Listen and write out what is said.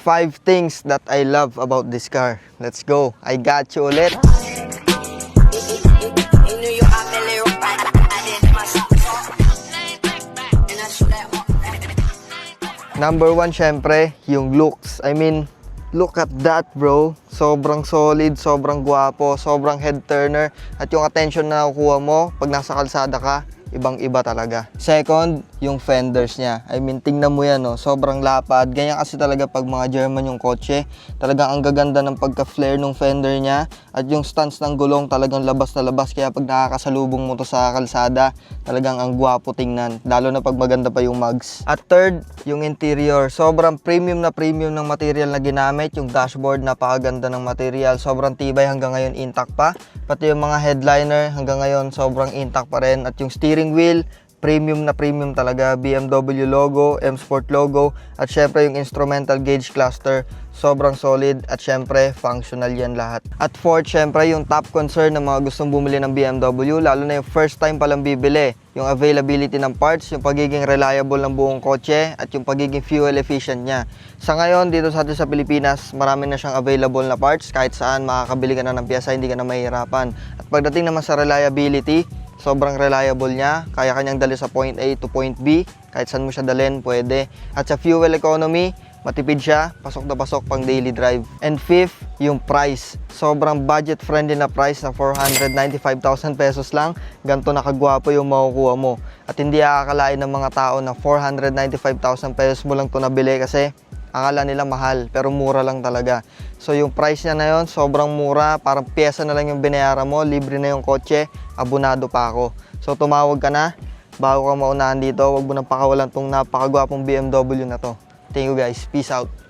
5 things that I love about this car. Let's go. I got you ulit. Number 1, syempre, yung looks. I mean, look at that, bro. Sobrang solid, sobrang gwapo, sobrang head turner. At yung attention na nakukuha mo pag nasa kalsada ka, ibang-iba talaga. Second, yung fenders niya. I mean, tingnan mo yan, no? Sobrang lapad. Ganyan kasi talaga pag mga German yung kotse. Talagang ang gaganda ng pagka-flare ng fender niya. At yung stance ng gulong talagang labas na labas. Kaya pag nakakasalubong mo to sa kalsada, talagang ang gwapo tingnan. Lalo na pag maganda pa yung mugs. At third, yung interior. Sobrang premium ng material na ginamit. Yung dashboard, napakaganda ng material. Sobrang tibay, hanggang ngayon intact pa. Pati yung mga headliner, hanggang ngayon sobrang intact pa rin. At yung steering wheel, premium talaga. BMW logo, M Sport logo, at syempre yung instrumental gauge cluster, sobrang solid, at syempre functional yan lahat. At fourth, syempre yung top concern ng mga gustong bumili ng BMW, lalo na yung first time palang bibili, yung availability ng parts, yung pagiging reliable ng buong kotse, at yung pagiging fuel efficient niya. Sa ngayon, dito sa atin sa Pilipinas, marami na siyang available na parts. Kahit saan makakabili ka na ng piyesa, hindi ka na mahihirapan. At pagdating naman sa reliability, sobrang reliable niya. Kaya kanyang dali sa point A to point B. Kahit saan mo siya dalhin, pwede. At sa fuel economy, matipid siya, pasok na pasok pang daily drive. And fifth, yung price. Sobrang budget friendly na price na 495,000 pesos lang. Ganito nakagwapo yung makukuha mo. At hindi akakalain ng mga tao na 495,000 pesos mo lang ito nabili, kasi akala nila mahal, pero mura lang talaga. So yung price niya na yun, sobrang mura. Parang pyesa na lang yung binayaran mo, libre na yung kotse, abonado pa ako. So tumawag ka na, bago ka maunahan dito. Huwag mo nang pakawalan tong napakagwapong BMW na to. Thank you guys, peace out.